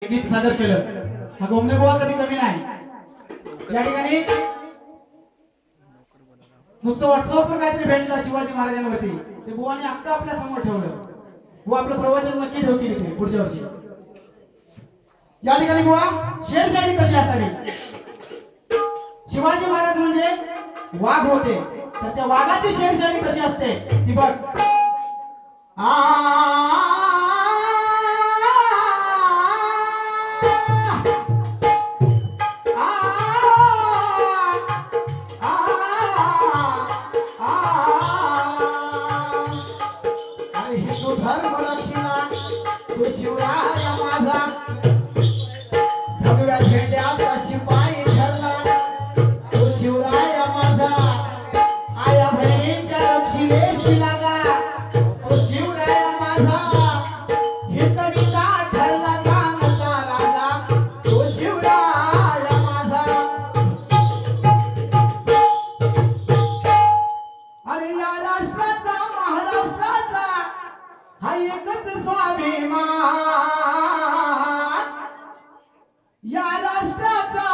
गीत सादर केलं। हा गोमने बुवा कधी कमी नाही। या ठिकाणी नुसतं व्हॉट्सअपवर काहीतरी भेटलं शिवाजी महाराजांवरती ते बुवाने अख्खं आपल्या समोर ठेवलं। बुवा आपलं प्रवचन नक्की ठेवतील इथे पुढच्या वर्षी। या ठिकाणी बुवा शेरशाही कशी असावी, शिवाजी महाराज म्हणजे वाघ होते तर त्या वाघाची शेरशाही कशी असते ती बघ। हिंदू धर्म रक्षिला तू शिवराय माझा भगव्या झेंड्याचा शिपाई ठरला तू शिवराय माझा आया बहिणींच्या रक्षिलेशी लागा तू शिवराय माझा हितविता ठरला चांगला राजा तू शिवराय माझा। अरे या राष्ट्राचा महाराष्ट्राचा हा एकच स्वाभिमान, या राष्ट्राचा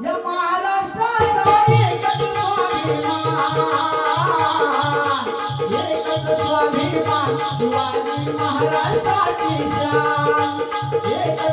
या महाराष्ट्राचा एकच स्वाभिमान, एकच स्वाभिमान शिवाजी महाराष्ट्राची शान, एकच